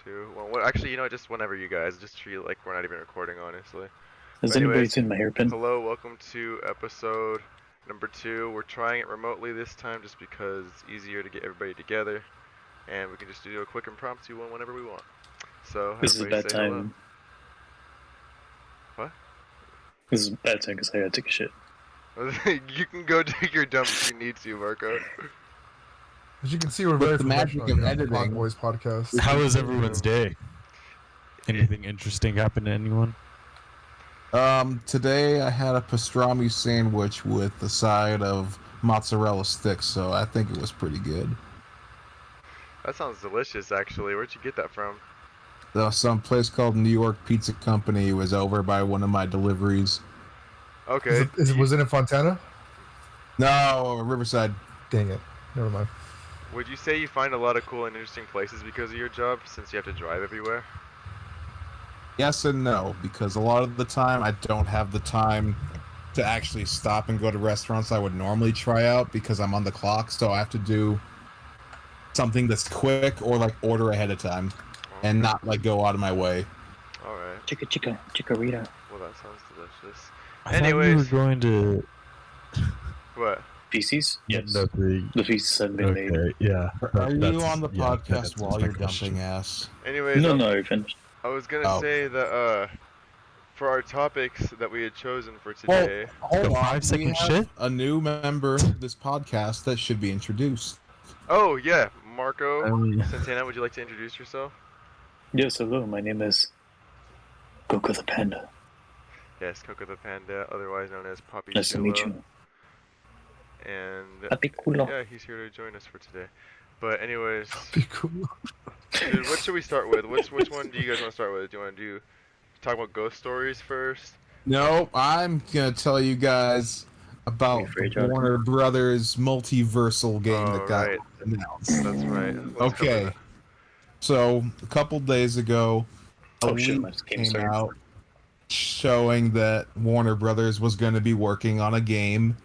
2. Well, actually, just whenever you guys. Just treat it like we're not even recording, honestly. Has But anybody anyways, seen my hairpin? hello, welcome to episode number 2. We're trying it remotely this time just because it's easier to get everybody together. And we can just do a quick impromptu one whenever we want. So, This is a everybody bad say hello. time. What? This is a bad time because I gotta take a shit. You can go take your dump if you need to, Marco. As you can see, we're very the magic professional of here on the editing. Pod Boys podcast. How was everyone's day? Anything interesting happen to anyone? Today I had a pastrami sandwich with a side of mozzarella sticks, so I think it was pretty good. That sounds delicious, actually. Where'd you get that from? Some place called New York Pizza Company was over by one of my deliveries. Okay. Was it in Fontana? No, Riverside. Dang it. Never mind. Would you say you find a lot of cool and interesting places because of your job, since you have to drive everywhere? Yes and no, because a lot of the time I don't have the time to actually stop and go to restaurants I would normally try out because I'm on the clock, so I have to do something that's quick or like order ahead of time and not like go out of my way. Alright. Chikorita. Well, that sounds delicious. I thought you were going to... What? Feces? Yes. No, The feces have been made. okay, yeah. Are you That's- on the yeah, that podcast answers while my you're question. dumping ass? Anyways, No, I finished. I was gonna say that, for our topics that we had chosen for Well, today... hold The on. 5-second We have shit? a new member of this podcast that should be introduced. Oh, yeah. Marco Um, Santana, would you like to introduce yourself? Yes, hello, my name is Coco the Panda. Yes, Coco the Panda, otherwise known as Poppy Nice to meet Chulo. you. And Happy culo. yeah, he's here to join us for today. But anyways, Be cool. dude, what should we start with? Which one do you guys want to start with? Do you want to talk about ghost stories first? No, I'm gonna tell you guys about Afraid, the John? Warner Brothers multiversal game Oh, that got right. announced. That's right. Let's cover Okay, that. so a couple days ago, a Oh shit, leak my game came started. out showing that Warner Brothers was going to be working on a game.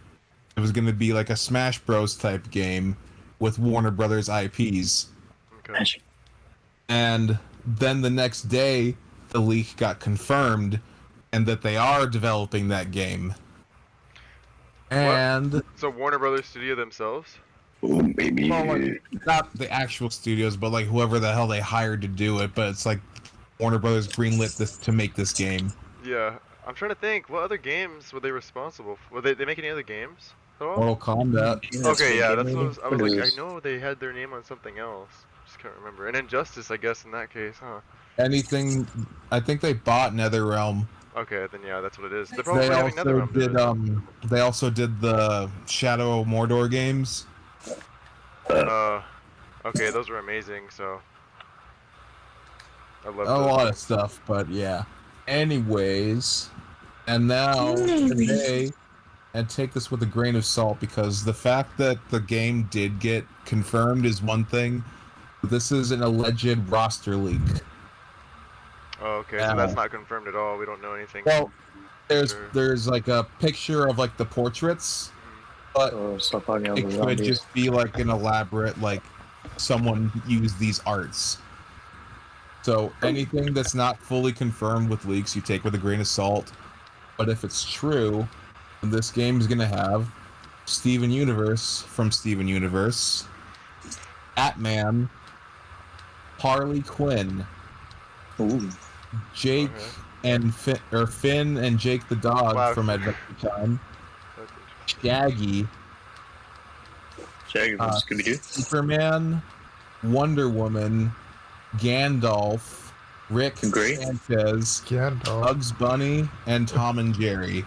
It was going to be like a Smash Bros type game with Warner Brothers IPs. Okay. Magic. And then the next day, the leak got confirmed, and that they are developing that game. And So Warner Brothers Studio themselves? Oh, baby. well, like, not the actual studios, but like whoever the hell they hired to do it. But it's like Warner Brothers greenlit this to make this game. Yeah. I'm trying to think. What other games were they responsible for? Were they make any other games at all? Mortal Kombat. Okay, yeah, that's what I was What like, is I this? know they had their name on something else. Just can't remember. And Injustice, I guess, in that case, huh? Anything. I think they bought NetherRealm. Okay, then yeah, that's what it is. They're probably They having also NetherRealm do did it. they also did the Shadow of Mordor games. Okay, those were amazing, so... I love A those. lot of stuff, but yeah. Anyways, and now today, and take this with a grain of salt because the fact that the game did get confirmed is one thing. This is an alleged roster leak. Oh, okay, so that's not confirmed at all. We don't know anything. Well, Sure. there's like a picture of like the portraits, but Oh, stop talking about it the could zombies. just be like an elaborate like someone used these arts. So anything that's not fully confirmed with leaks, you take with a grain of salt. But if it's true, this game is gonna have Steven Universe from Steven Universe, Batman, Harley Quinn, Ooh. Jake and Finn and Jake the dog Wow. from Adventure Time, That's Shaggy, Shaggy from Scooby-Doo. Superman, Wonder Woman, Gandalf, Rick Great. Sanchez, Gandalf. Bugs Bunny, and Tom and Jerry.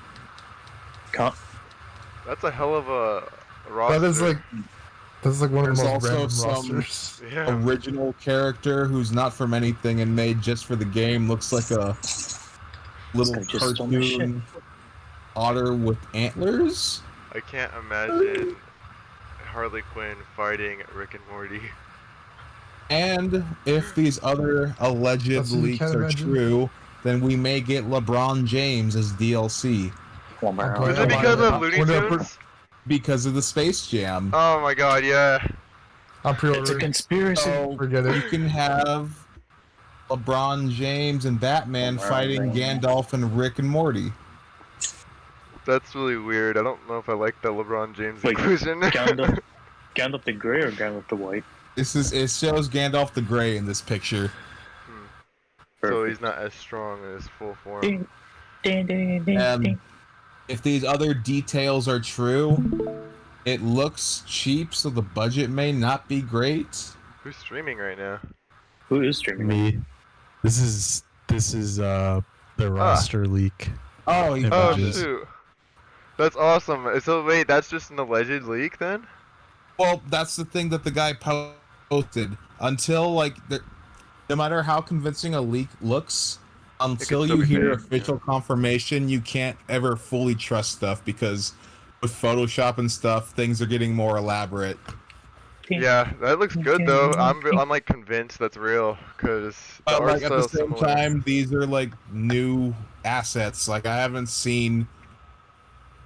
That's a hell of a roster. That's like one of the There's most also random some- rosters. Yeah. Original character who's not from anything and made just for the game. Looks like a little guy just stole my shit. cartoon otter with antlers. I can't imagine Harley Quinn fighting Rick and Morty. And if these other alleged That's what you leaks can't are imagine. true, then we may get LeBron James as DLC Oh, Was it because of Looney Tunes? because of the Space Jam. Oh my god, yeah. I'm It's a pre-ordering. conspiracy. So Forget you it. can have LeBron James and Batman LeBron fighting James. Gandalf and Rick and Morty. That's really weird. I don't know if I like that LeBron James Wait, inclusion. Gandalf the Grey or Gandalf the White? It shows Gandalf the Grey in this picture. So Perfect. he's not as strong in his full form. Ding, ding, ding, ding, And ding. if these other details are true, it looks cheap, so the budget may not be great. Who's streaming right now? Who is streaming? Me. This is the roster leak. Oh, he Oh, Oh found it. shoot. That's awesome. So wait, that's just an alleged leak then? Well, that's the thing that the guy posted. Until no matter how convincing a leak looks, until still you be hear fake, official confirmation, you can't ever fully trust stuff because with Photoshop and stuff, things are getting more elaborate. Yeah, that looks good though. I'm like convinced that's real because the But art like at the style's same similar. time, these are like new assets. Like I haven't seen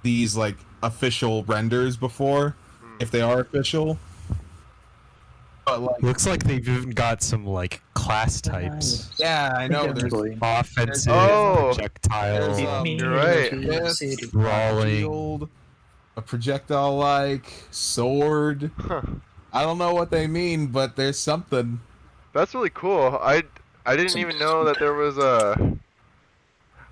these like official renders before, if they are official. But like, Looks like they've even got some like class types. yeah, I know. There's Offensive, Oh, projectile, you're right. this, Brawling. shield, a projectile like sword. Huh. I don't know what they mean, but there's something. That's really cool. I didn't even know that there was a.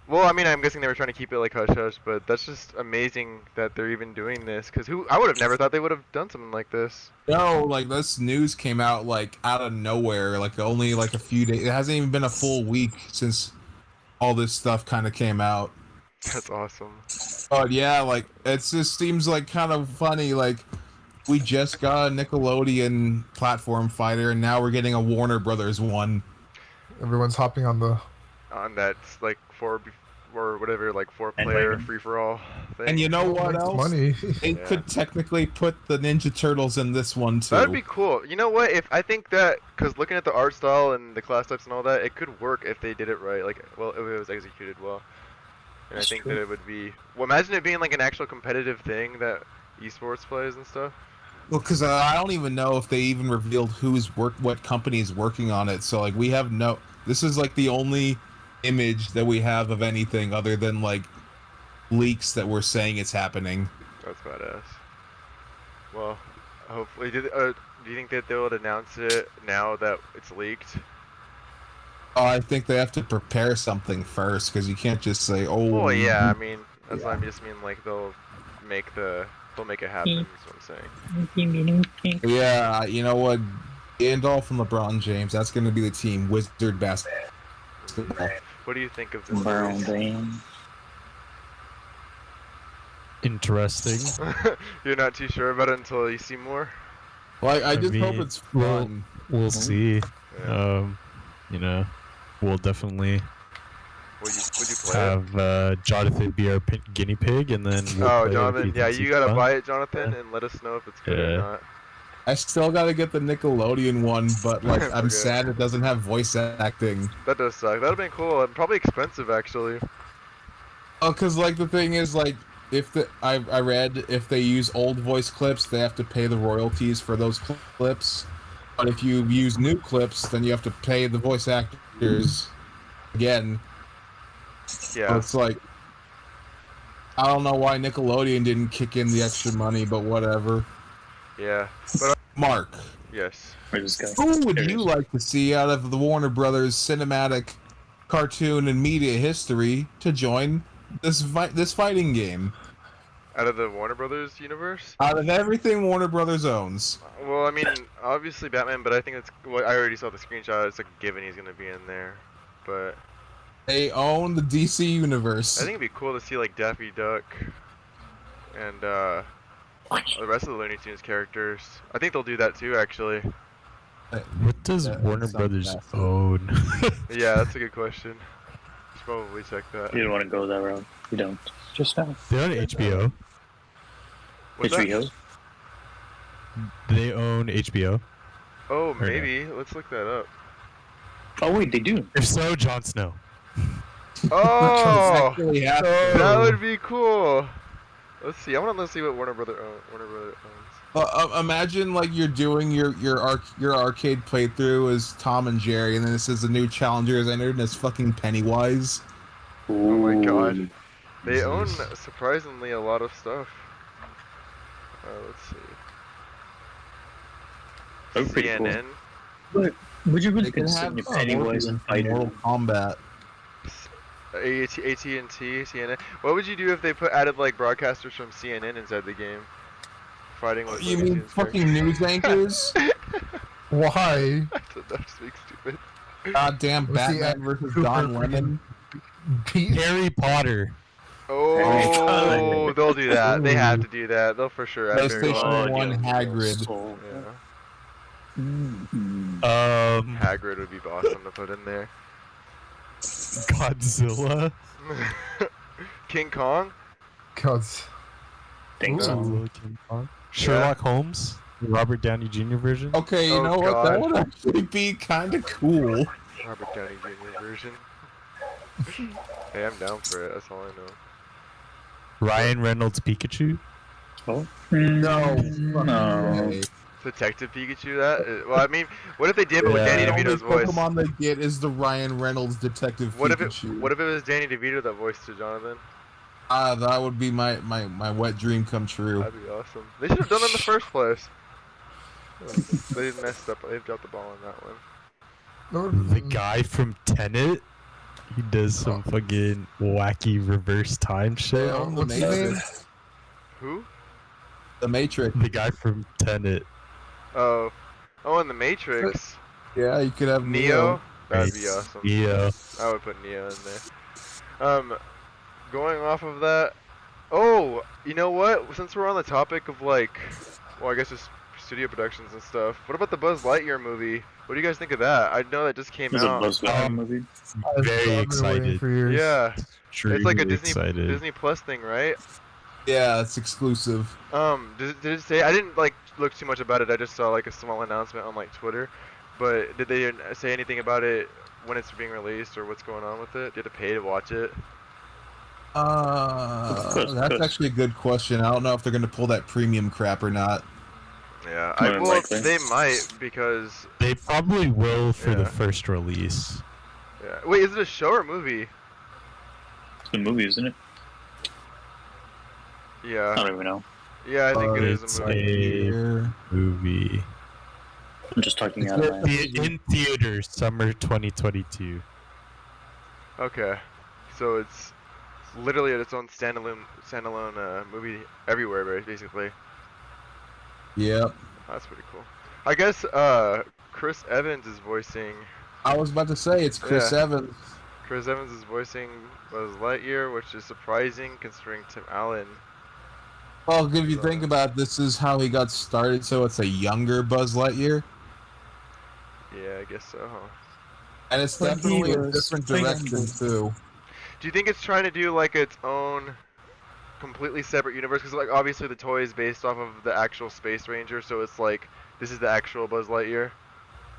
Well, I mean, I'm guessing they were trying to keep it like hush hush, but that's just amazing that they're even doing this. Cause I would have never thought they would have done something like this. No, like this news came out like out of nowhere, like only like a few days. It hasn't even been a full week since all this stuff kind of came out. That's awesome. But yeah, like it just seems like kind of funny. Like we just got a Nickelodeon platform fighter, and now we're getting a Warner Brothers one. Everyone's hopping on the. On that like or whatever, like 4-player Bandwagon. free for all thing. And you know what Makes else? money. They Yeah. could technically put the Ninja Turtles in this one too. That'd be cool. You know what? If I think that, cause looking at the art style and the class types and all that, it could work if they did it right. Like, well, if it was executed well. And That's I think true. that it would be. Well, imagine it being like an actual competitive thing that esports plays and stuff. Well, because I don't even know if they even revealed what company is working on it. So like we have no. This is like the only image that we have of anything other than like leaks that we're saying it's happening. That's badass. Well, hopefully, do you think that they would announce it now that it's leaked? Oh, I think they have to prepare something first because you can't just say, "Oh." Well, yeah. I mean, that's what I just mean. Like they'll make it happen. Is what I'm saying. Yeah, you know what? Gandalf and LeBron James. That's going to be the team. Wizard basketball. What do you think of this? Brown series? James. Interesting. You're not too sure about it until you see more. Well, I just hope mean, it's fun. We'll see. Yeah. You know, we'll definitely Would you play it? have Jonathan be our guinea pig, and then we'll Oh, play it if Jonathan. he Yeah, thinks you it's gotta fun. buy it, Jonathan, and let us know if it's good or Yeah. not. I still got to get the Nickelodeon one, but like I'm Okay. sad it doesn't have voice acting. That does suck. That'd been cool. And probably expensive, actually. Oh, because like the thing is like if I read if they use old voice clips, they have to pay the royalties for those clips. But if you use new clips, then you have to pay the voice actors again. So Yeah. it's like I don't know why Nickelodeon didn't kick in the extra money, but whatever. Yeah. Mark, Yes. Where's this guy? who would you like to see out of the Warner Brothers cinematic, cartoon, and media history to join this fighting game? Out of the Warner Brothers universe? Out of everything Warner Brothers owns. Well, I mean, obviously Batman, but I think it's. Well, I already saw the screenshot. It's a given he's gonna be in there. But They own the DC universe. I think it'd be cool to see like Daffy Duck and the rest of the Looney Tunes characters. I think they'll do that too, actually. What does That Warner sounds Brothers fascinating. own? Yeah, that's a good question. Should probably check that. You don't want to go that route. You don't. Just now. They own HBO. What's that? HBO. They own HBO. Oh, no? maybe. Let's look that up. Oh wait, they do. If so, Jon Snow. Oh, Actually happened. that would be cool. Let's see. I want to see what Warner Brother owns. Imagine like you're doing your arcade playthrough as Tom and Jerry, and then it says the new challenger is entered, and it's fucking Pennywise. Oh my god. Ooh. They own Jesus. surprisingly a lot of stuff. Let's That would see. be pretty cool. CNN, But would you really They can consider have Pennywise and Mortal Fighter? Kombat. AT&T, CNN. What would you do if they added like broadcasters from CNN inside the game, fighting with You Looney mean Tunes fucking news anchors? Why? I don't know, just being stupid. Goddamn What's the Batman versus super Don freaking- Lemon. Pete? Harry Potter. Oh, they'll do that. They have to do that. They'll for sure add Harry PlayStation Potter. 1 Hagrid. Yeah. Mm-hmm. Hagrid would be awesome to put in there. Godzilla. King Kong? Cause Think so. Godzilla, King Kong. Sherlock Holmes. The Robert Downey Jr. version. Okay, you Oh, know what? That God. would actually be kind of cool. Robert Downey Jr. version. Hey, I'm down for it. That's all I know. Ryan Reynolds Pikachu. Oh. No. No. Okay. Detective Pikachu, that? Well, I mean, what if they did it with Yeah. Danny The only DeVito's voice? Pokemon they get is the Ryan Reynolds Detective What if Pikachu. it was Danny DeVito that voiced to Jonathan? That would be my wet dream come true. That'd be awesome. They should have done it in the first place. They messed up. They dropped the ball on that one. The guy from Tenet. He does some fucking wacky reverse time shit. Oh, what's his name? Who? The Matrix. The guy from Tenet. Oh, in the Matrix. Yeah, you could have Neo. That'd be awesome. Yeah. I would put Neo in there. Going off of that. Oh, you know what? Since we're on the topic of like, well, I guess just studio productions and stuff. What about the Buzz Lightyear movie? What do you guys think of that? I know that just came There's a out. Buzz Lightyear Um, movie. I've Very been waiting excited. for years. Yeah, Truly it's like a Disney excited. Plus thing, right? Yeah, it's exclusive. Did it say? I didn't like look too much about it. I just saw like a small announcement on like Twitter. But did they say anything about it when it's being released or what's going on with it? Did you have to pay to watch it? That's actually a good question. I don't know if they're gonna pull that premium crap or not. Yeah, More than likely. they might because They probably will for the Yeah. first release. yeah. Wait, is it a show or a movie? It's a movie, isn't it? I Yeah, don't even know. yeah, I think it is It's a movie. Here. Movie. I'm just talking It's out of my good. ass. In theaters, summer 2022. Okay, so it's literally its own standalone movie everywhere, basically. Yep. That's pretty cool. I guess Chris Evans is voicing. I was about to say it's Chris Yeah. Evans. Chris Evans is voicing Buzz Lightyear, which is surprising considering Tim Allen. Well, if you think about it, this is how he got started, so it's a younger Buzz Lightyear. Yeah, I guess so. Huh? And it's But he definitely a was different playing direction too. Do you think it's trying to do like its own completely separate universe? Because like obviously the toy is based off of the actual Space Ranger, so it's like this is the actual Buzz Lightyear.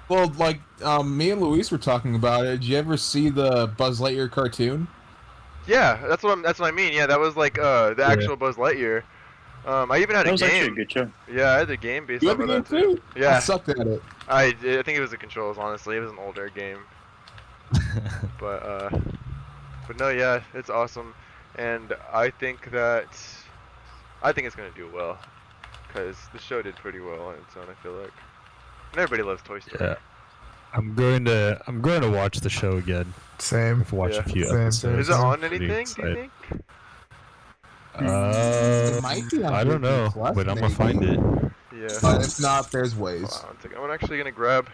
Well, like me and Luis were talking about it. Did you ever see the Buzz Lightyear cartoon? Yeah, that's what I mean. Yeah, that was like the actual Buzz Lightyear. I even had That a was actually a game. good show. Yeah, I had a game based You off have of a game that too. too? I Yeah, sucked at it. I think it was the controls. Honestly, it was an older game. But no, yeah, it's awesome, and I think it's gonna do well, because the show did pretty well on its own. I feel like, and everybody loves Toy Story. Yeah. I'm going to watch the show again. Same. I've watched Yeah. a few Same, episodes. Is it on Pretty anything? Do you excited. think? It might be on I don't Disney know, Plus, but I'm gonna maybe. find it. Yeah. But if not, there's ways. Hold on one second. I'm actually gonna grab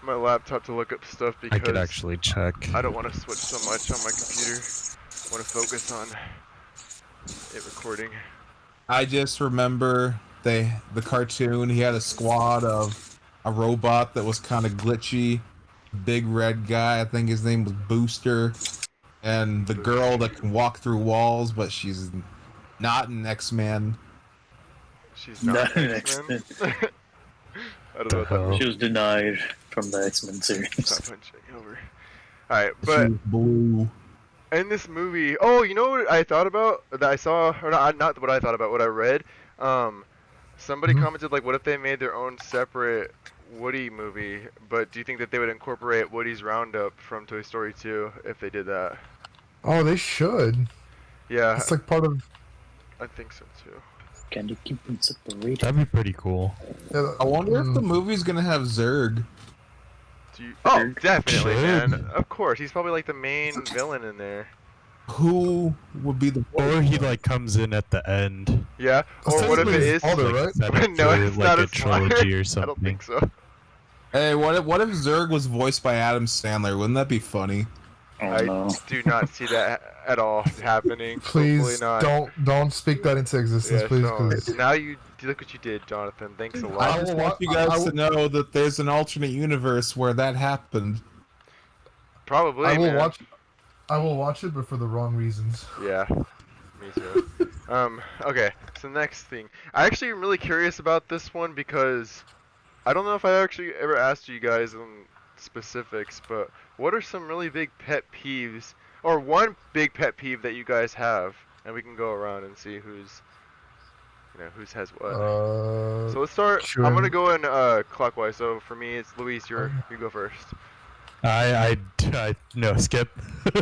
my laptop to look up stuff I because could actually check. I don't want to switch so much on my computer. I want to focus on it recording. I just remember the cartoon. He had a squad of a robot that was kind of glitchy. Big red guy. I think his name was Booster. And the girl that can walk through walls, but she's not an X-Man. She's Not not an X-Men. X-Men. I don't know what that hell? means. She was denied from the X-Men Stop series. punching over. Alright, She but was blue. in this movie, oh, you know what I thought about that I saw, or not what I thought about, what I read. Somebody Mhm. commented like, what if they made their own separate Woody movie? But do you think that they would incorporate Woody's Roundup from Toy Story 2 if they did that? Oh, they should. Yeah, It's like part of. I think so too. Can you keep them separated? That'd be pretty cool. I wonder if the movie's gonna have Zurg. Oh, definitely, Should. man. Of course, he's probably like the main villain in there. Who would be the Or he like comes in at the end. Yeah. Or what if it is? Father, Like, right? set up No, for, it's like not a his father. trilogy or I something. don't think so. Hey, what if Zurg was voiced by Adam Sandler? Wouldn't that be funny? Oh I no. do not see that at all happening. Hopefully Please not. don't speak that into existence, Yes, please. no. 'Cause Now you look what you did, Jonathan. Thanks a I lot. just will want you wa- guys I will- to know that there's an alternate universe where that happened. Probably, I will man. watch. I will watch it, but for the wrong reasons. Yeah, me too. Okay, so next thing. I actually am really curious about this one because I don't know if I actually ever asked you guys in specifics, but what are some really big pet peeves, or one big pet peeve that you guys have, and we can go around and see who's who's has what. So let's start. sure. I'm gonna go in clockwise. So for me, it's Luis. You go first. I no, skip.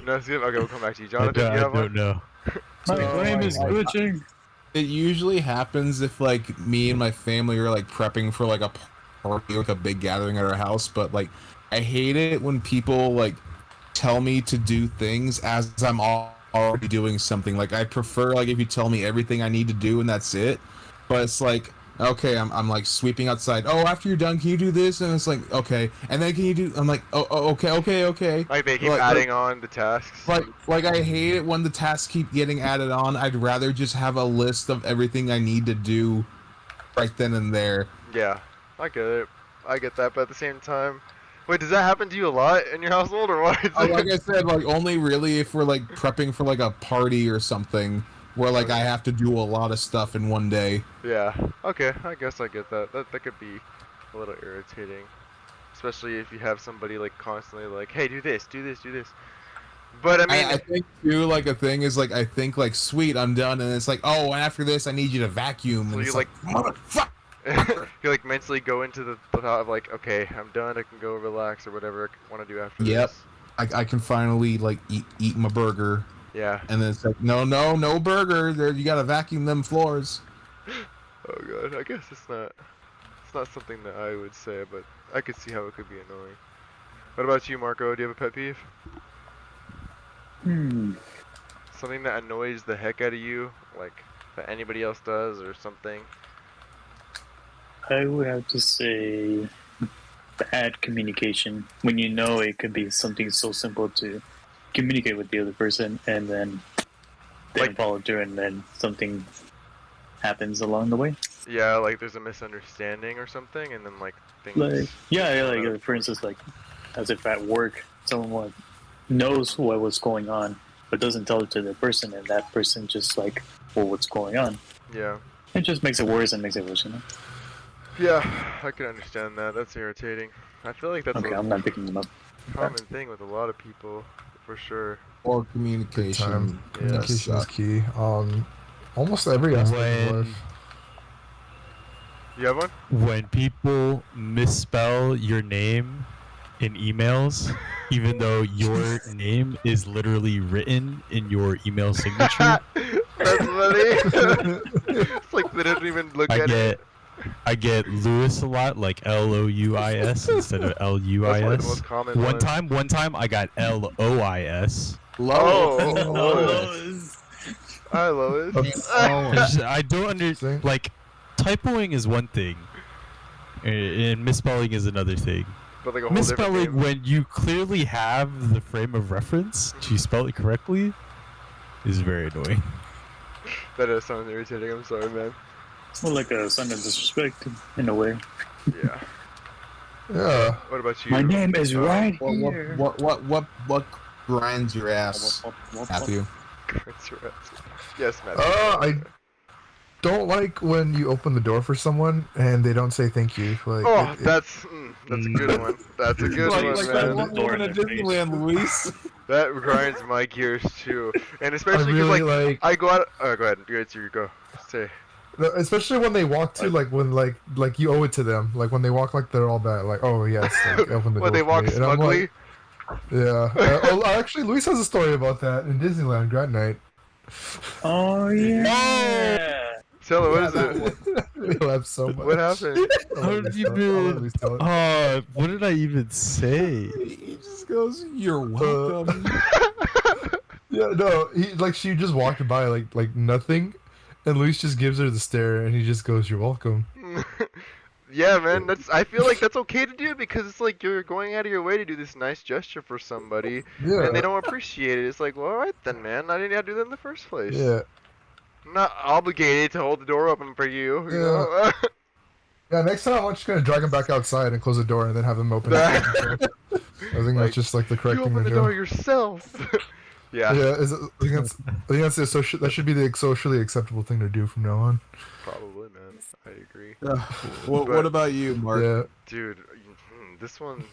No, skip. Okay, we'll come back to you, I Jonathan. don't, You I have one? don't know. My So, flame is like, glitching. It usually happens if like me and my family are like prepping for like a party, like a big gathering at our house. But like, I hate it when people like tell me to do things as I'm already doing something. Like, I prefer like if you tell me everything I need to do and that's it. But it's like, okay, I'm like sweeping outside. Oh, after you're done, can you do this? And it's like, okay. And then can you do? I'm like, oh okay. Like they keep Like- adding on the tasks. Like I hate it when the tasks keep getting added on. I'd rather just have a list of everything I need to do right then and there. Yeah, I get it. I get that, but at the same time, wait, does that happen to you a lot in your household or what? Like I said, like only really if we're like prepping for like a party or something where like I have to do a lot of stuff in one day. Yeah. Okay, I guess I get that. That could be a little irritating, especially if you have somebody like constantly like, hey, do this, do this, do this. But I mean, I think too, like a thing is like I think like sweet, I'm done, and it's like, oh, and after this I need you to vacuum. So And you it's like, motherfucker. you like mentally go into the thought of like, okay, I'm done. I can go relax or whatever I want to do after Yep. this. I can finally like eat my burger. Yeah. And then it's like, no burger. There, you gotta vacuum them floors. Oh god, I guess it's not something that I would say, but I could see how it could be annoying. What about you, Marco? Do you have a pet peeve? Something that annoys the heck out of you, like that anybody else does or something? I would have to say bad communication. When you know it could be something so simple to communicate with the other person and then they don't Like- follow through and then something happens along the way. Yeah, like there's a misunderstanding or something, and then like things. Like yeah, like Whatever. for instance, like as if at work someone knows what was going on but doesn't tell it to the person, and that person just like, well, what's going on? Yeah. It just makes it worse and makes it worse, you know? Yeah, I can understand that. That's irritating. I feel like that's Okay, a I'm not picking them up. common thing with a lot of people, for sure. Or Big communication. time. Yeah. Communication is key. Almost every aspect of When life. You have one? when people misspell your name in emails, even though your name is literally written in your email signature, That's funny. It's like they didn't even look at it. I get Lewis a lot, like Louis instead of That's probably the Luis. most common One time I got Lois. Oh, Lois. Hi, Lois. I don't understand. Like, typoing is one thing, and misspelling is another thing. But like a whole different Misspelling name. when you clearly have the frame of reference to spell it correctly is very annoying. That does sound irritating. I'm sorry, man. It's more like a sign of disrespect in a way. Yeah. Yeah. What about you? My name is right here. What grinds your ass, Matthew? Yes, Matt. I don't like when you open the door for someone and they don't say thank you. Like, Oh, that's a good one. That's a good one, that man. one Door woman in at their face. Disneyland, Luis. That grinds my gears too, and I especially because really like like. I go out. Oh, go ahead. Go. Say. No, especially when they walk to when you owe it to them. Like when they walk like they're all that. Like, oh yes, like open the When door they for walk me. And I'm smugly. like, yeah. Actually, Luis has a story about that in Disneyland Grad Night. Oh yeah. Tell her, what Yeah, is that it? one. We laugh so much. What happened? I'll let Luis tell it. What did I even say? He just goes, "You're welcome." Yeah, no, she just walked by like nothing, and Luis just gives her the stare, and he just goes, "You're welcome." Yeah, man, I feel like that's okay to do because it's like you're going out of your way to do this nice gesture for somebody, Yeah, and they don't appreciate it. It's like, well, alright then, man. I didn't have to do that in the first place. yeah, I'm not obligated to hold the door open for you, you Yeah. know? yeah. Next time, I'm just gonna drag him back outside and close the door, and then have him open it. I think that's just like the correct You thing open to the do. door yourself. Yeah, Yeah, I think that's that should be the socially acceptable thing to do from now on. probably, man. I agree. What about you, Mark? Yeah, Dude, this one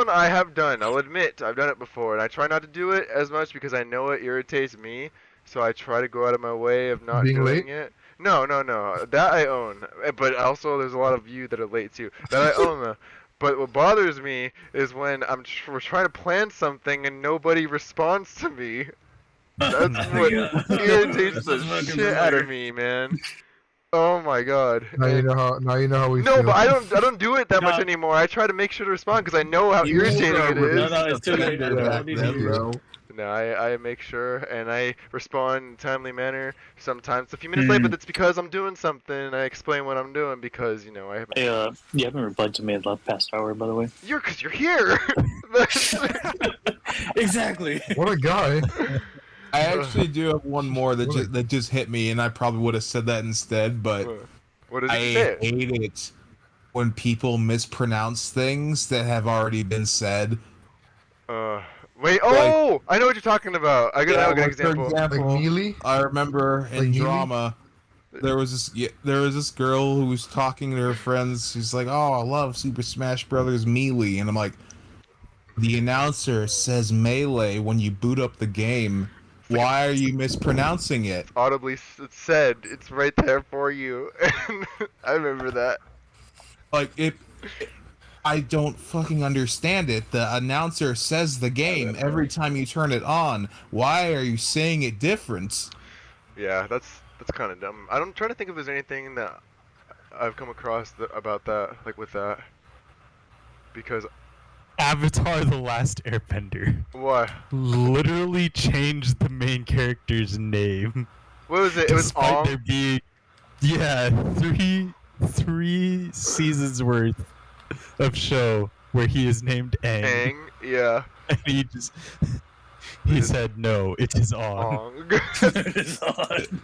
I have done. I'll admit, I've done it before, and I try not to do it as much because I know it irritates me. So I try to go out of my way of not Being doing late? it. No, that I own. But also, there's a lot of you that are late too. That I own. But what bothers me is when we're trying to plan something and nobody responds to me. That's what irritates the shit out of me, man. Oh my god. now you And- know how we no, feel. but I don't do it that much No. anymore. I try to make sure to respond because I know how You irritating were it a is. No, it's too late. offender I back don't need then, to use bro. No, I make sure and I respond in a timely manner. Sometimes a few minutes late, but it's because I'm doing something and I explain what I'm doing because I haven't. You haven't replied to me in the past hour, by the way. Because you're here. Exactly. What a guy! I actually do have one more that What a- that just hit me, and I probably would have said that instead, but What did I you say? hate it when people mispronounce things that have already been said. Wait. Oh, I know what you're talking about. I got a good like, example. For Like example, Mealy. I remember in Like Mealy? drama, there was this girl who was talking to her friends. She's like, "Oh, I love Super Smash Brothers Melee," and I'm like, "The announcer says Melee when you boot up the game. Why are you mispronouncing it?" Audibly said. It's right there for you. I remember that. Like I don't fucking understand it. The announcer says the game every time you turn it on. Why are you saying it different? Yeah, that's kind of dumb. I'm trying to think if there's anything that I've come across about that, like with that. Because Avatar: The Last Airbender what? literally changed the main character's name. What was it? It was Despite Ong. there being, three seasons worth of show where he is named Aang, Aang. Yeah. and he said no, it is on. Ong. It's on.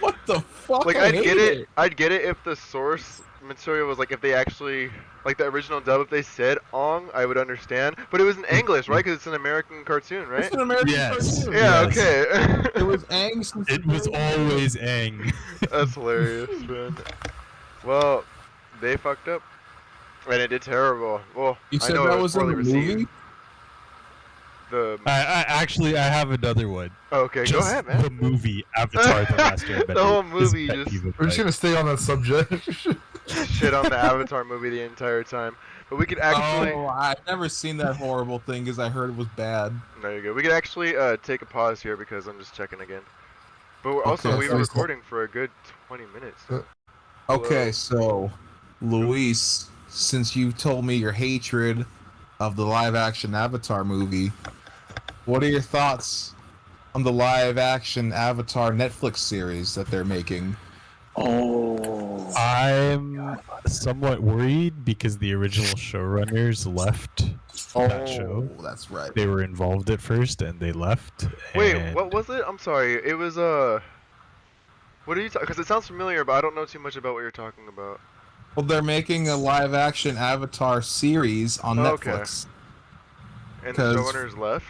What the fuck? Like I I'd hate get it. I'd get it if the source material was like if they actually like the original dub. If they said Ong, I would understand. But it was in English, right? Because it's an American cartoon, right? It's an American Yes. cartoon. Yeah. Yes. Okay. It was Aang since It was always Aang. That's hilarious, man. Well, they fucked up, and it did terrible. Well, You I said know that it was in poorly the received. movie? The I have another one. okay, go Just ahead, man. The movie Avatar: The Last Airbender. The whole is movie pet just- peeve of We're just mine. gonna stay on that subject. Shit on the Avatar movie the entire time. But we could actually. Oh, I've never seen that horrible thing because I heard it was bad. There you go. We could actually take a pause here because I'm just checking again. But we're also Okay, we were thanks. recording for a good 20 minutes. So. Okay, so Luis, since you've told me your hatred of the live-action Avatar movie, what are your thoughts on the live-action Avatar Netflix series that they're making? Oh. I'm somewhat worried because the original showrunners left that show. That's right. They were involved at first and they left. Wait, and what was it? I'm sorry. It was What are you talking? Because it sounds familiar, but I don't know too much about what you're talking about. Well, they're making a live-action Avatar series on Okay. Netflix. And the 'Cause- showrunners left.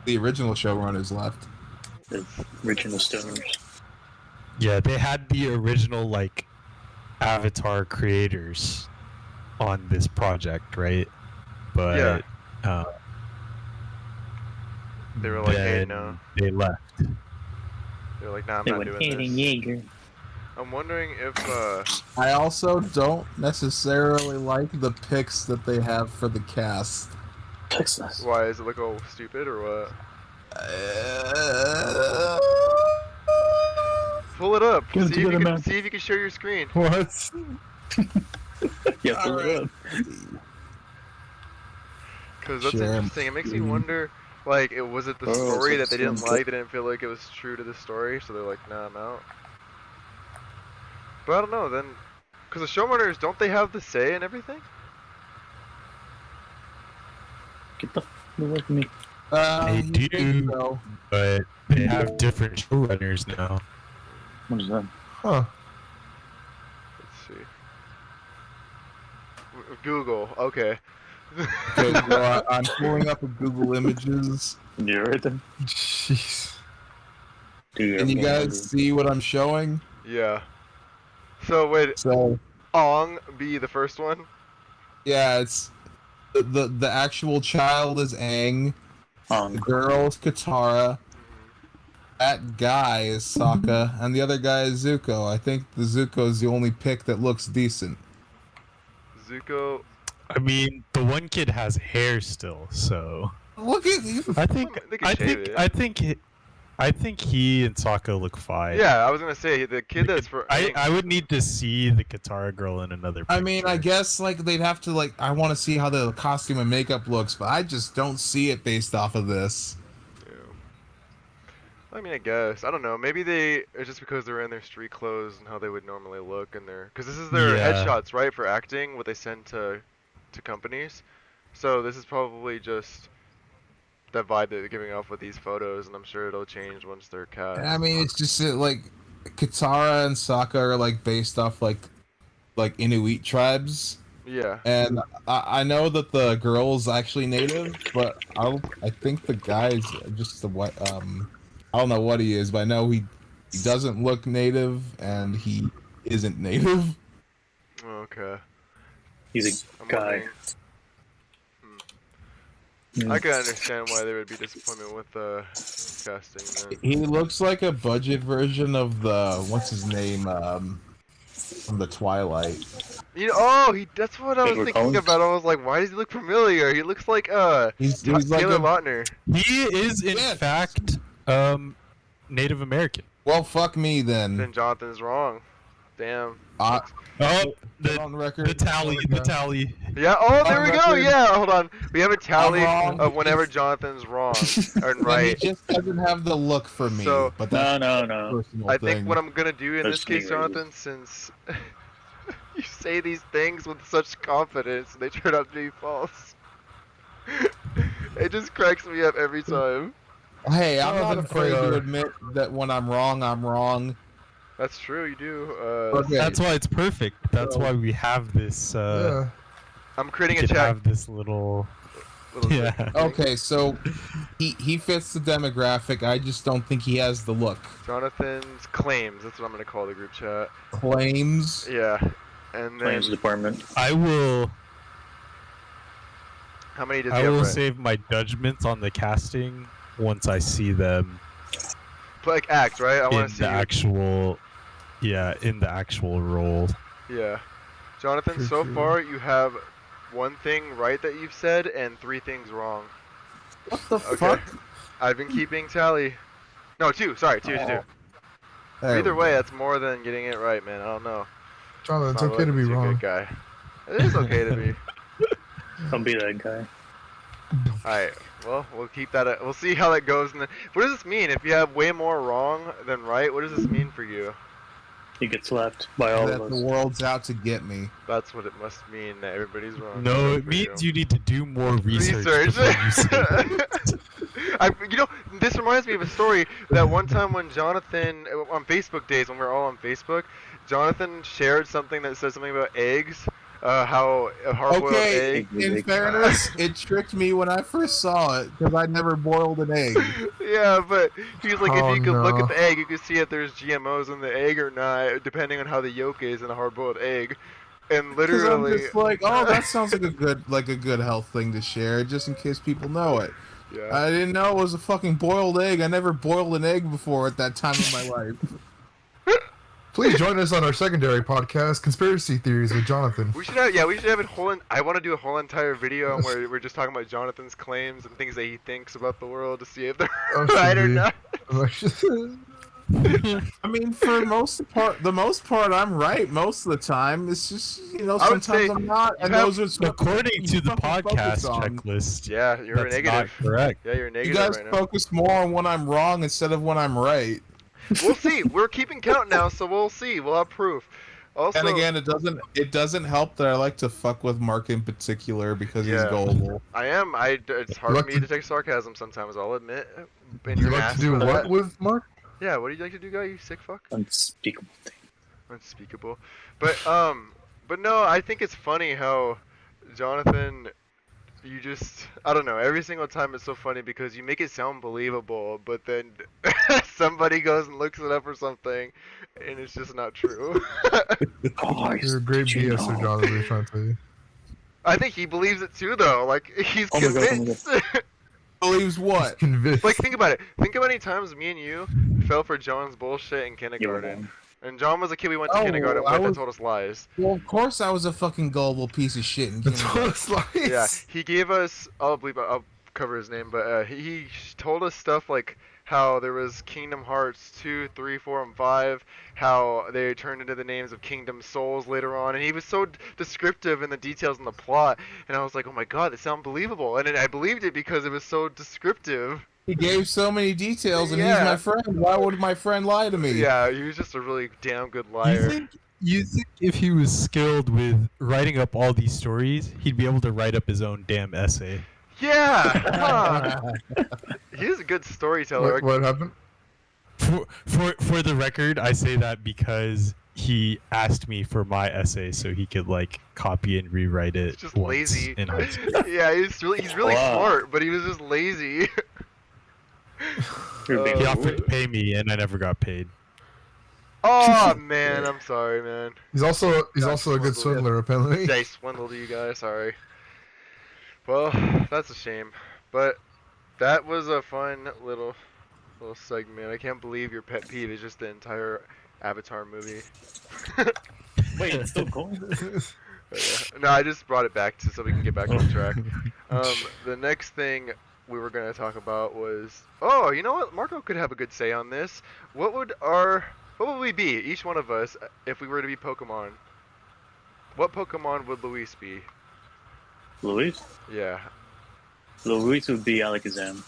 The original showrunners left. The original stoners. Yeah, they had the original like Avatar creators on this project, right? But They were like, hey, then no. they left. They're like, nah, I'm They not went doing Eren this. Jaeger. I'm wondering if I also don't necessarily like the pics that they have for the cast. Texas. why does it look all stupid or what? Pull it up. Get it together, man. See if you can share your screen. What? Yeah, pull it up. Because that's Share interesting. It makes me screen. wonder, like, was it the Oh, story so that they didn't it's like? They didn't feel like it was true to the story, so they're like, nah, I'm out. But I don't know, then, because the showrunners, don't they have the say and everything? Get the f away from me. They You think do. so. But they have different showrunners now. What is that? Huh. Let's see. Google, okay. Okay, so I'm pulling up a Google Images. You right there? Jeez. Can you guys see what I'm showing? Yeah. So wait, So Ong be the first one? yeah, it's the actual child is Aang, the girl is Katara, that guy is Sokka, and the other guy is Zuko. I think the Zuko is the only pick that looks decent. Zuko. I mean, the one kid has hair still, so Look at you. I think They can shave it. I think he and Sokka look fine. Yeah, I was gonna say the kid that's for. I would need to see the Katara girl in another picture. I mean, I guess like they'd have to like. I want to see how the costume and makeup looks, but I just don't see it based off of this. Yeah. I mean, I guess I don't know. Maybe it's just because they're in their street clothes and how they would normally look, and because this is their Yeah. headshots, right, for acting, what they send to companies. So this is probably just the vibe that they're giving off with these photos, and I'm sure it'll change once they're cast. I mean, it's just like Katara and Sokka are like based off like Inuit tribes, Yeah. and I know that the girl's actually native, but I think the guy's just the white. I don't know what he is, but I know he doesn't look native, and he isn't native. Okay. He's a I'm guy. wondering- I can understand why there would be disappointment with casting. Then. He looks like a budget version of the what's his name from the Twilight. You know, that's what I was Edward thinking Cullen? about. I was like, why does he look familiar? He looks like He's like Taylor a, Lautner. He is in Yes. fact Native American. well, fuck me then. Then Jonathan's wrong. Damn. Uh, Oh, on record. the tally. Yeah. Oh, there On we go. record. Yeah. Hold on. We have a tally wrong. of whenever Jonathan's wrong or Then right. he just doesn't have the look for me. So- but that's No. a personal I thing. think what I'm gonna do in There's this case, many reasons. Jonathan, since you say these things with such confidence, they turn out to be false. It just cracks me up every time. Hey, I'm not Jonathan afraid to Taylor. admit that when I'm wrong, I'm wrong. That's true. You do. Okay. That's why it's perfect. That's why we have this. Yeah. I'm We creating a could chat. have this little. Yeah. Okay, so he fits the demographic. I just don't think he has the look. Jonathan's claims. That's what I'm gonna call the group chat. Claims. Yeah. And then Claims department. I will. how many does he I have will right? save my judgments on the casting once I see them Like act, right? I in want to see. the actual. Yeah, in the actual role. Yeah. Jonathan, True, so true. far you have one thing right that you've said and 3 things wrong. What the Okay. fuck? I've been keeping tally. No, 2. Sorry, 2. Oh. There Either we way, go. that's more than getting it right, man. I don't know. Jonathan, it's Not okay to be looking too wrong. Good guy. It is okay to be. Don't be that guy. Alright, well, we'll keep that. We'll see how that goes. What does this mean? If you have way more wrong than right, what does this mean for you? He gets slapped by all That of the us. world's out to get me. That's what it must mean, that everybody's wrong. No, Good it for means you need to do more research. Research. before you say it. This reminds me of a story that one time when Jonathan, on Facebook days, when we were all on Facebook, Jonathan shared something that said something about eggs, how a hard-boiled Okay, egg. in fairness, it tricked me when I first saw it because I never boiled an egg. Yeah, but he's like, Oh, if you could look no. at the egg, you could see if there's GMOs in the egg or not, depending on how the yolk is in a hard-boiled egg. And Because I'm literally, just like, oh, that sounds like a good health thing to share, just in case people know it. Yeah. I didn't know it was a fucking boiled egg. I never boiled an egg before at that time of my life. Please join us on our secondary podcast, Conspiracy Theories with Jonathan. We should have a whole. I want to do a whole entire video where we're just talking about Jonathan's claims and things that he thinks about the world to see if they're right or not. I mean, for the most part, I'm right most of the time. It's just I would sometimes say I'm not, and you have- those are some According to the fucking focus podcast on. checklist, Yeah, you're that's negative. not correct. Yeah, you're You negative guys right now. focus more on when I'm wrong instead of when I'm right. We'll see. We're keeping count now, so we'll see. We'll have proof. Also, And again, it doesn't help that I like to fuck with Mark in particular because he's Yeah. gullible. it's hard for me to take sarcasm sometimes. I'll admit. And You you're like to do master of what that. with Mark? Yeah, what do you like to do, guy? You sick fuck. Unspeakable thing. Unspeakable. But no, I think it's funny how Jonathan, I don't know, every single time it's so funny because you make it sound believable, but then somebody goes and looks it up or something, and it's just not true. Oh, You're a great you BSer, know. Jonathan. I'm trying to tell you. I think he believes it too, though. Like, he's Oh my God, oh my convinced. Believes what? Convinced. Like, think about it. Think about how many times me and you fell for John's bullshit in kindergarten. And John was a kid we went to Oh, kindergarten I with that was- told us lies. Well, of course I was a fucking gullible piece of shit in That's what kindergarten. it's like. Yeah, he gave us. I'll cover his name, but he told us stuff like how there was Kingdom Hearts 2, 3, 4, and 5. How they turned into the names of Kingdom Souls later on, and he was so descriptive in the details in the plot. And I was like, oh my god, that sounds believable. And then I believed it because it was so descriptive. He gave so many details, and Yeah. he's my friend. Why would my friend lie to me? Yeah, he was just a really damn good liar. You think if he was skilled with writing up all these stories, he'd be able to write up his own damn essay? Yeah, huh. He's a good storyteller. What happened? For the record, I say that because he asked me for my essay so he could like copy and rewrite it. He's just once lazy. in high school. Yeah, he's really Wow. smart, but he was just lazy. You're a big He Oh. offered to pay me, and I never got paid. Oh man, I'm sorry, man. He's also a good swindled. swindler, apparently. I swindled you guys. Sorry. Well, that's a shame, but that was a fun little segment. I can't believe your pet peeve is just the entire Avatar movie. Wait, it's still going? Yeah. No, I just brought it back so we can get back on track. The next thing we were gonna talk about was, oh, you know what? Marco could have a good say on this. What would we be, each one of us, if we were to be Pokemon? What Pokemon would Luis be? Luis? Yeah. Luis would be Alakazam.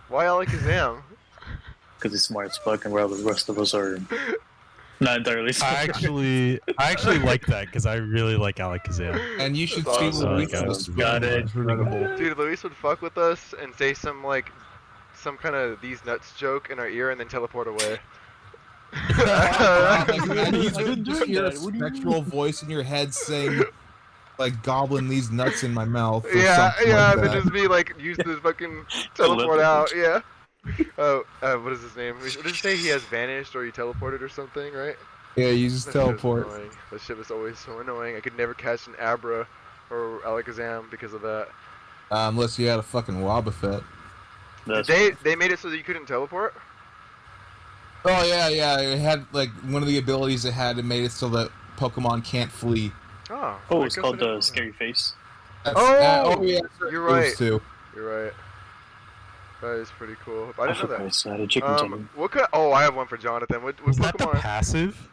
Why Alakazam? Because he's smart as fuck, and while the rest of us are not entirely I smart. actually like that because I really like Alakazam. And you should That's see awesome. Luis Okay. on the Got it. Incredible. Dude, Luis would fuck with us and say some kind of these nuts joke in our ear and then teleport away. And He's been just doing hear a that. What do you spectral voice in your head saying, like, goblin these nuts in my mouth. Or Yeah, something yeah, like and then that. just be like, use this fucking teleport out, yeah. What is his name? What did it say? He has vanished or he teleported or something, right? Yeah, you just That shit was teleport. annoying. That shit was always so annoying. I could never catch an Abra or Alakazam because of that. Unless you had a fucking Wobbuffet. That's They made it so that you couldn't teleport? Oh, yeah. It had, like, one of the abilities it had, it made it so that Pokemon can't flee. Oh. Oh, I it's guess called I didn't know Scary Face. That's, Oh! yeah. You're those right. two. that. You're right. That is pretty cool. I didn't know that. So I had a chicken tender. What could? Oh, I have one for Jonathan. What Is that the Pokemon? passive?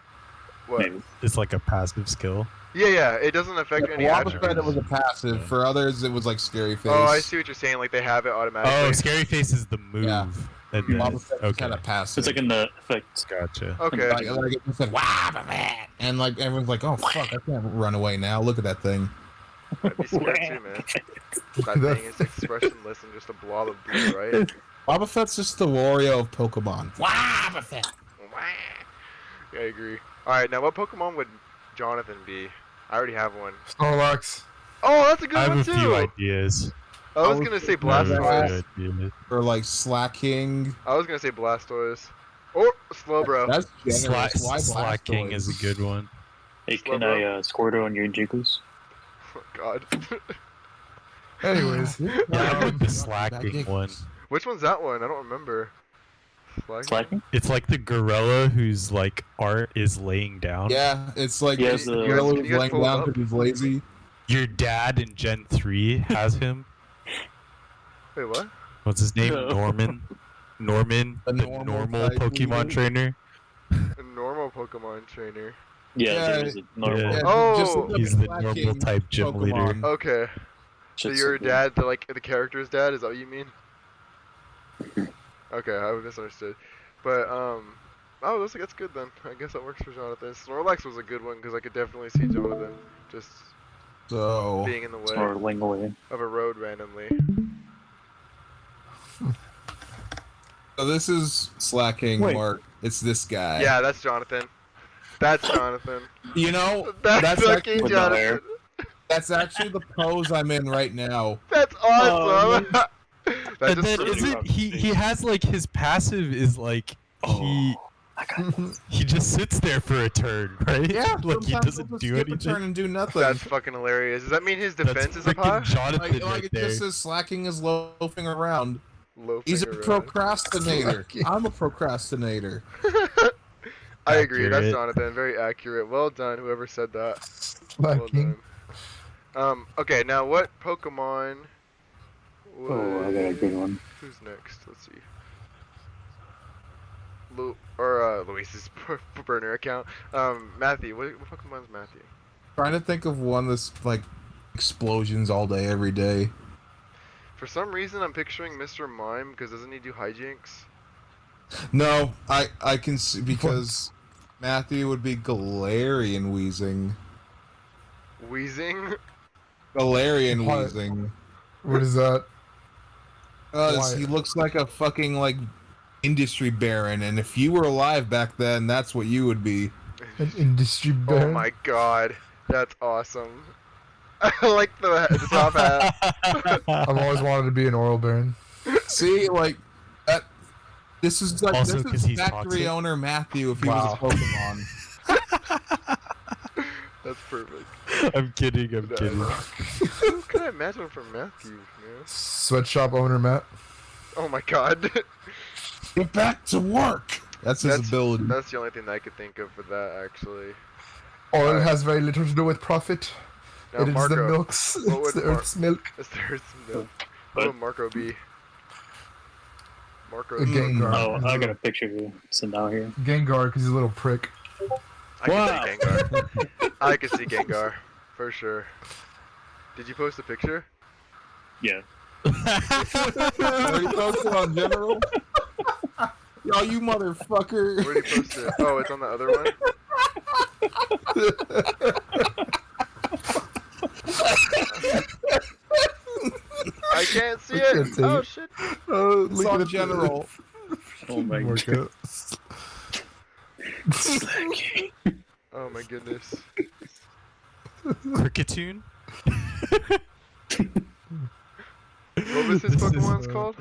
What? Maybe. It's like a passive skill. Yeah. It doesn't affect any Wobbuffet, attributes. it was a passive. For others, it was like Scary Face. Oh, I see what you're saying. Like they have it automatically. Oh, Scary Face is the move. Yeah. And then, Wobbuffet just okay, had a passive. It's like in the effect. gotcha. Okay. Like it said, Wobbuffet! And like everyone's like, oh fuck, I can't run away now. Look at that thing. I'd be scared too, man. That thing is expressionless and just a blob of blue, right? Wobbuffet's just the Wario of Pokemon. Wobbuffet! Yeah, I agree. Alright, now what Pokemon would Jonathan be? I already have one. Snorlax. Oh, that's a good I have one a too! few ideas. I was gonna say I have a Blastoise. few ideas. Or like Slacking. I was gonna say Blastoise. Or Slowbro. That's generous. Why Slacking Blastoise? is a good one. Hey, can I Squirtle on your Jiggles? Oh, God. Anyways, Yeah, I'm with the That slacking dick- one. Which one's that one? I don't remember. Slacking? It's like the gorilla whose like art is laying down. Yeah, it's like Yeah, the the- gorilla Can was you guys laying pull it down up? because he's lazy. Your dad in Gen 3 has him. Wait, what? What's his name? No. Norman, The the normal normal type Pokemon leader? trainer. A normal Pokemon trainer. Yeah, Yeah, there is a normal. yeah. Just Oh! look up He's the slacking normal type gym leader. Pokemon. Okay. So Shit's your so good. dad, the character's dad, is that what you mean? Okay, I misunderstood. But, oh, that's good then. I guess that works for Jonathan. Snorlax was a good one, because I could definitely see Jonathan just So being in the way Or Ling away. of a road randomly. this is slacking, Wait. Mark. It's this guy. Yeah, that's Jonathan. That's Jonathan. You know, That's fucking actually, With no hair. Jonathan. that's actually the pose I'm in right now. That's awesome. Oh, That And just then proves you isn't he has like his passive is like he I got he just sits there for a turn, right? Yeah, like he sometimes doesn't he'll just do skip a anything. turn and do nothing. That's fucking hilarious. Does that mean his That's defense is up freaking high? Jonathan like right it there. just says slacking is loafing around. Loafing He's a around. procrastinator. Slacking. I'm a procrastinator. I agree. That's Accurate. Jonathan. Very accurate. Well done, whoever said that. Well slacking. done. Okay, now what Pokemon? Oh, I got a good one. Who's next? Let's see. Luis's burner account. Matthew. What Pokemon's Matthew? Trying to think of one that's like explosions all day, every day. For some reason, I'm picturing Mr. Mime because doesn't he do hijinks? No, I can see because Matthew would be Galarian Wheezing. Wheezing? Galarian What? Wheezing. What is that? Because Why? he looks like a fucking like industry baron, and if you were alive back then, that's what you would be. An industry Oh bear? my god, that's awesome. I like the top hat. I've always wanted to be an oral baron. See, like that. This is like Also this 'cause is he's factory toxic. owner Matthew if he Wow. was a Pokemon. That's perfect. I'm kidding. I'm That- kidding. Who can I imagine from Matthew, man? Sweatshop owner Matt. Oh my god. Get back to work. That's his ability. That's the only thing that I could think of for that, actually. Oil Alright. has very little to do with profit. Now, It is Marco. the milks. What It's would the earth's milk. Is there some What? What would Marco be? Marco. A Gengar. Oh, I got a picture to send out here. Gengar, because he's a little prick. I can Wow. see Gengar. I can see Gengar. For sure. Did you post a picture? Yeah. Are you posted on general? Yo, you motherfucker. Where did you post it? Oh, it's on the other one? I can't see I it! can't see Oh it. shit! Oh, It's on general. Oh my god. Marco. Slacking. Oh my goodness. Cricketune? What was his This is, Pokemon's uh, called?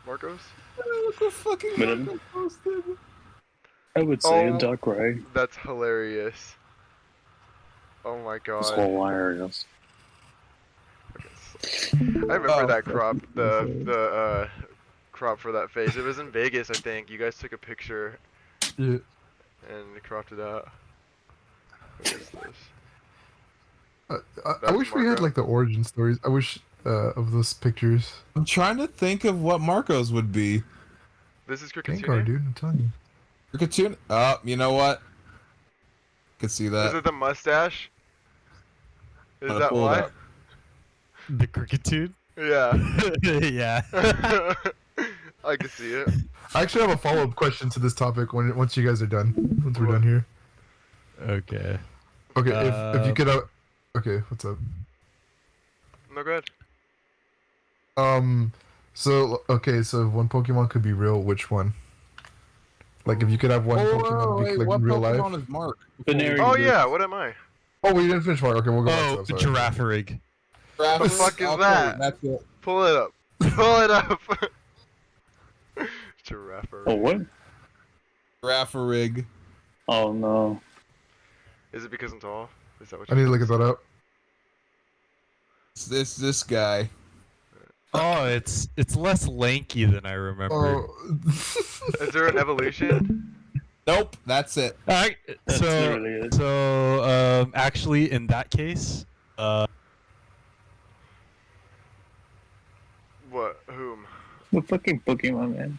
Marcos? What the fucking Whatever. Marco posted? I would say Oh. a Darkrai. That's hilarious. Oh my This god. whole areas. I remember Oh, that crop, the crop for that face. It was in Vegas, I think. You guys took a picture Yeah. and cropped it out. What is this? I That's wish we had Marco. like the origin stories. I wish of those pictures. I'm trying to think of what Marco's would be. This is Gengar, Kricketune? dude, I'm telling you. Rikatune? Oh, you know what? Could see Is that. it the mustache? Is Gotta that pull it why? up. The Cricketune? Yeah. Yeah. I can see it. I actually have a follow-up question to this topic once you guys are done. Once we're done here. Okay. Okay, if you could. Okay, what's up? No, go ahead. So if one Pokemon could be real, which one? Like if you could have one Pokemon be wait, like what in real Pokemon life. is Mark? Venerian. Oh dude. yeah, what am I? Oh, we didn't finish one. Okay, we'll go Oh, back to that. Sorry. Girafarig. What the fuck is Okay, that? That's it. Pull it up. Pull it up. Giraffe. Oh, what? Girafarig. Oh no. Is it because I'm tall? Is that what I need to look at that up. It's this guy. Oh, it's less lanky than I remember. Oh. Is there an evolution? Nope, that's it. Alright, That's literally it. Actually, in that case, What? Whom? The fucking Pokemon, man.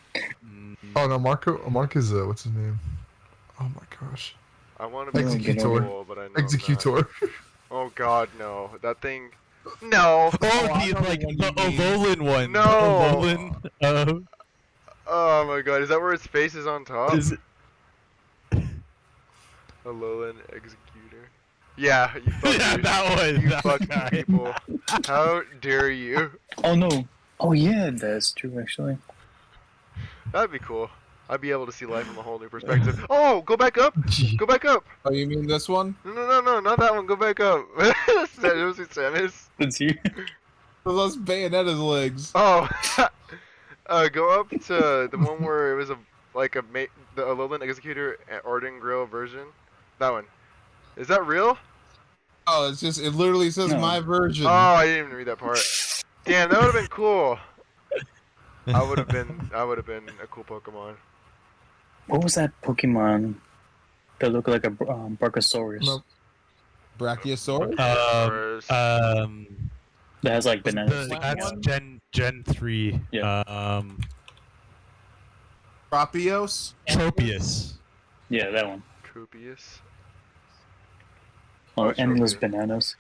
Oh no, Mark is what's his name? Oh my gosh. I want to be Executor. cool, but I know I'm not. Executor. Oh God, no! That thing. No. oh, I the know the like one the you mean. Alolan one. No. The Alolan. Oh my God! Is that where its face is on top? Is it? Alolan Executor. Yeah, you fucking Yeah, that one. You that fucking guy. people. How dare you? Oh no. Oh yeah, that's true actually. That'd be cool. I'd be able to see life from a whole new perspective. Oh, go back up! Go back up! Oh, you mean this one? No, not that one. Go back up. Samus. That's you. Those Bayonetta's legs. Oh, go up to the one where it was the Alolan Executor Arden Grill version. That one. Is that real? Oh, it literally says No. my version. Oh, I didn't even read that part. Damn, that would have been cool. I would have been a cool Pokemon. What was that Pokemon that looked like a Brachiosaurus? Nope. Brachiosaurus? That has like bananas. That's one? Gen 3. Yeah. Tropios? Tropius. Yeah, that one. Copious. Or Oh, endless Tropius. bananas.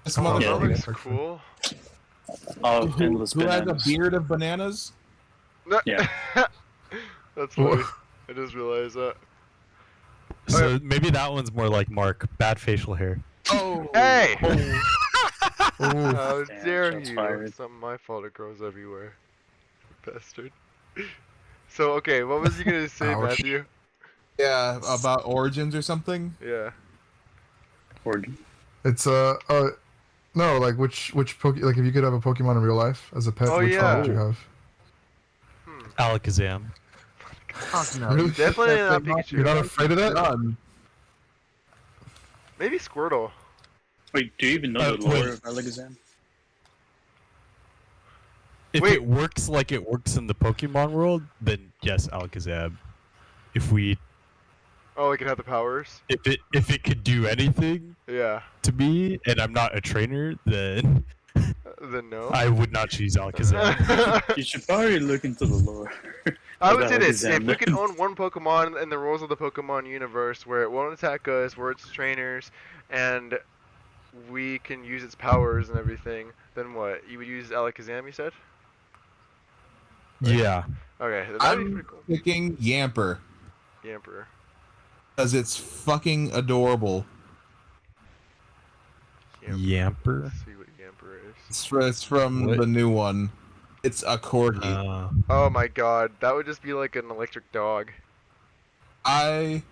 This Oh, Oh, Yeah. that motherfucker. looks yeah. cool. Oh, Who endless has a bananas. beard of bananas? No- Yeah. That's funny. I just realized that. So maybe that one's more like Mark. Bad facial hair. Oh. Hey! Ooh. How Damn, dare shots you? fired. It's not my fault it grows everywhere. Bastard. So, okay, what was you gonna say, Ouch. Matthew? Yeah, about origins or something? Yeah. Or It's no, like which like if you could have a Pokemon in real life as a pet, Oh, which yeah. one would you have? Alakazam. Fuck no. Really? Definitely not That's Pikachu. You're not afraid of that? done. Maybe Squirtle. wait, do you even know the wait. lore of Alakazam? If Wait. it works like it works in the Pokemon world, then yes, Alakazam. If Oh, it could have the powers? if it could do anything Yeah. to me, and I'm not a trainer, then Then no. I would not choose Alakazam. You should probably look into the lore. I would About say this: if Alakazam. we could own one Pokemon in the rules of the Pokemon universe, where it won't attack us, we're its trainers, and we can use its powers and everything, then what? You would use Alakazam, you said? yeah. Okay, then that'd be I'm pretty cool. picking Yamper Yamper. because it's fucking adorable. Yamper. Let's see what Yamper is. It's from What? the new one. It's a corgi. Oh my god, that would just be like an electric dog. I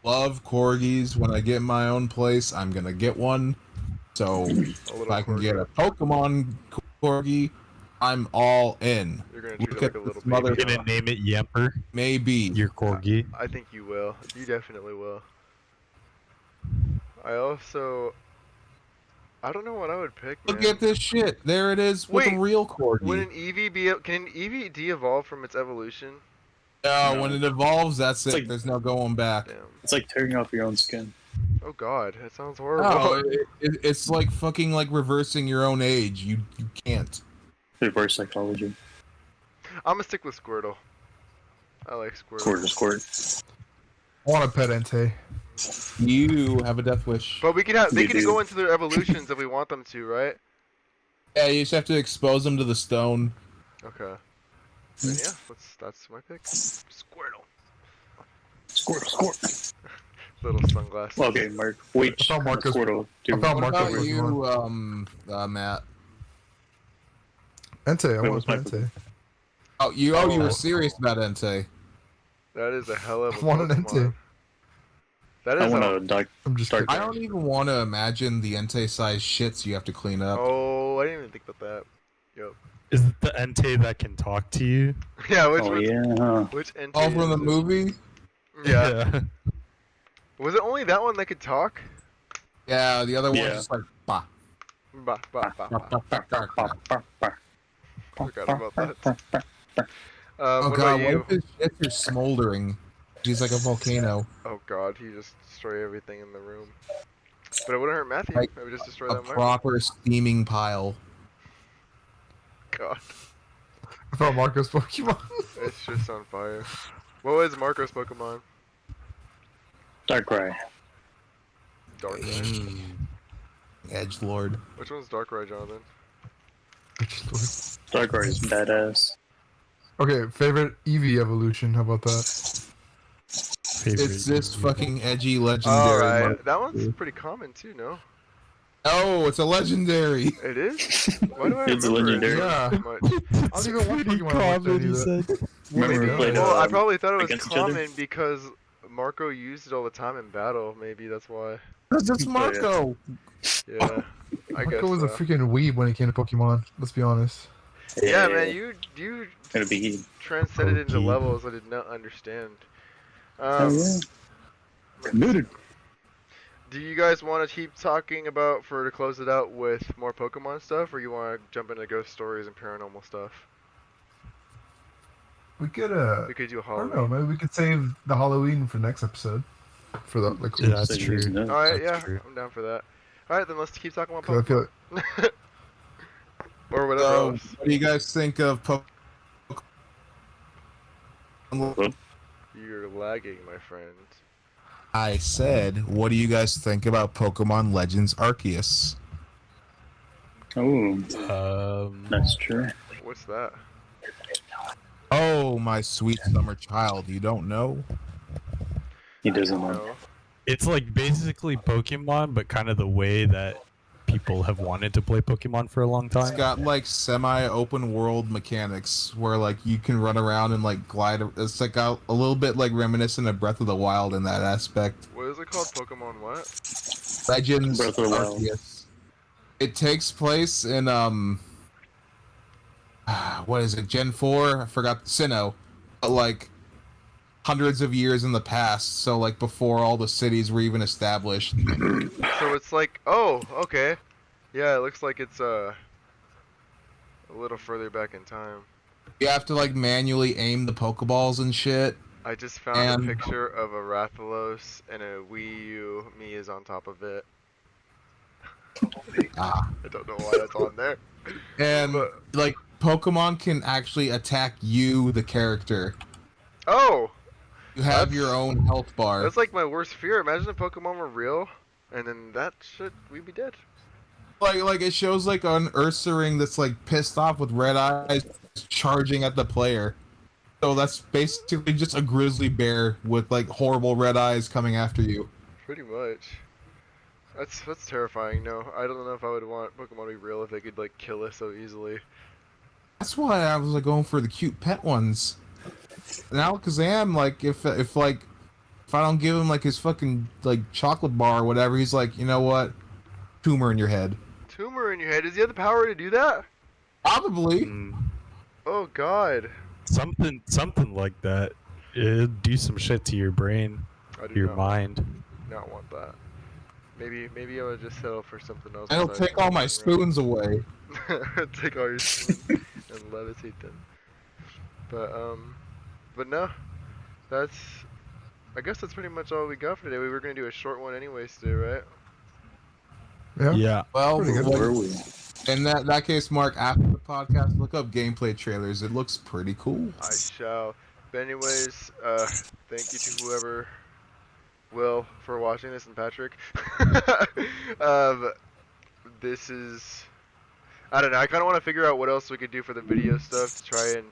love corgis. When I get my own place, I'm gonna get one. So A if little I can corgi. get a Pokemon corgi, I'm all in. You're gonna treat Look it at like a little this mother- baby. You're gonna name it Yamper, Maybe. your corgi. I think you will. You definitely will. I don't know what I would pick, man. Look at this shit. There it is with Wait, a real corgi. Would an Eevee be? Can an Eevee de-evolve from its evolution? No, when it evolves, that's it. It's like- There's no going back. Damn. It's like tearing off your own skin. Oh god, that sounds horrible. No, it's like fucking like reversing your own age. You can't. Reverse psychology. I'm gonna stick with Squirtle. I like Squirtle. Squirt. I want a pet Entei. You have a death wish. But we can have. They We can do. go into their evolutions if we want them to, right? Yeah, you just have to expose them to the stone. Okay. Then yeah, that's my pick. Squirtle. Squirt. Little sunglasses. Okay, Mark. Which I thought Marcus- Squirtle do I thought What Marcus about was you, Matt? Entei, I Wait, want what's a my pet Entei. Oh, you were serious about Entei. That is a hell of a I want an Pokemon. Entei. That I is want a. a dark. I'm just Dark- kidding. I don't even want to imagine the Entei-sized shits you have to clean up. Oh, I didn't even think about that. Yep. Is it the Entei that can talk to you? Yeah, which Oh one? yeah. Which Entei? Oh, from the is it? movie? Yeah. Was it only that one that could talk? Yeah, the other one's Yeah. just like, bah. Bah, bah, bah, bah. Forgot about that. Oh What god, about what you? if his shits are smoldering? He's like a volcano. Oh god, he just destroyed everything in the room. But it wouldn't hurt Matthew. Like I would just destroy a that Marco. proper steaming pile. God, I felt Marco's Pokemon. it's just on fire. What was Marco's Pokemon? Darkrai. Darkrai. Mm. Edgelord. Which one's Darkrai, Jonathan? Darkrai is badass. Okay, favorite Eevee evolution. How about that? Favorite It's this Eevee. fucking edgy legendary. Alright, that one's pretty common too, no? Oh, it's a legendary. It is? Why do I It's a remember legendary. it Yeah. so much? I don't even watch Pretty Pokemon. I watch common, any he of that. said. Remember we Yeah. played Well, I um, probably thought it was against each other? common because Marco used it all the time in battle. Maybe that's why. That's just Marco. Yeah, I guess Marco was a so. freaking weeb when it came to Pokemon. Let's be honest. Yeah, man, you Gotta be. transcended into Pokey. levels I did not understand. Oh yeah. Committed. Do you guys want to keep talking about to close it out with more Pokemon stuff, or you want to jump into ghost stories and paranormal stuff? We could We could do I don't know. Halloween. Maybe we could save the Halloween for next episode. For the like. Yeah, that's So true. using that. All right, That's yeah, true. I'm down for that. All right, then let's keep talking about 'Cause I feel Pokemon. Or whatever So, else. what do you guys think of You're lagging, my friend. I said, what do you guys think about Pokemon Legends Arceus? Oh, that's true. What's that? Oh, my sweet summer child, you don't know? He doesn't know. No. It's like basically Pokemon, but kind of the way that people have wanted to play Pokemon for a long It's time. got like semi-open world mechanics where like you can run around and like glide. It's like a little bit like reminiscent of Breath of the Wild in that aspect. What is it called? Pokemon what? Legends Breath of the Wild. Arceus. It takes place in what is it? Gen 4? I forgot. Sinnoh. But like hundreds of years in the past, so like before all the cities were even established. So it's like, oh, okay. Yeah, it looks like it's a little further back in time. You have to like manually aim the Pokeballs and shit. I just found And- a picture of a Rathalos and a Wii U. Me is on top of it. Ah. I don't know why that's on there. And But- like Pokemon can actually attack you, the character. Oh, You have That's- your own health bar. that's like my worst fear. Imagine if Pokemon were real, and then that shit, we'd be dead. Like it shows like an Ursaring that's like pissed off with red eyes charging at the player. So that's basically just a grizzly bear with like horrible red eyes coming after you. Pretty much. That's terrifying. No, I don't know if I would want Pokemon to be real if they could like kill us so easily. That's why I was like going for the cute pet ones. Now, Alakazam, like if I don't give him like his fucking like chocolate bar or whatever, he's like, you know what, tumor in your head. Tumor in your head. Does he have the power to do that? Probably. Mm, Oh God. something like that. It'd do some shit to your brain, I do your not, mind. not want that. Maybe I would just settle for something else. It'll besides take all my Pokemon spoons away. Run. Take all your spoons and levitate them. But no, I guess that's pretty much all we got for today. We were gonna do a short one anyways today, right? Yeah. Yeah. Well, Pretty good. like, Where were we? in that case, Mark, after the podcast, look up gameplay trailers. It looks pretty cool. I shall. But anyways, thank you to whoever will for watching this and Patrick. This is, I don't know. I kind of want to figure out what else we could do for the video stuff to try and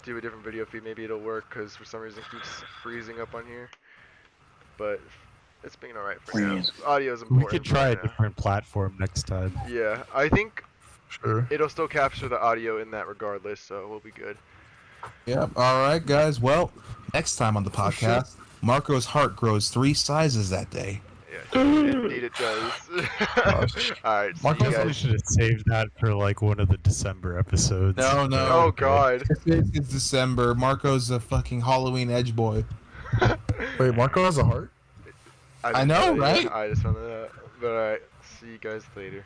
do a different video feed. Maybe it'll work because for some reason it keeps freezing up on here. But it's being alright for now. Freeze. Audio's We important. could try a right now. different platform next time. Yeah, I think Sure. it'll still capture the audio in that regardless, so we'll be good. Yep. All right, guys. Well, next time on the podcast, Marco's heart grows 3 sizes that day. Yeah, indeed it does. Gosh. Alright, see Mark you also We guys. should have saved that for like one of the December episodes. No, no. Oh god. It's December. Marco's a fucking Halloween edge boy. Wait, Marco has a heart? I didn't know, that, right? I just found that out. But alright, see you guys later.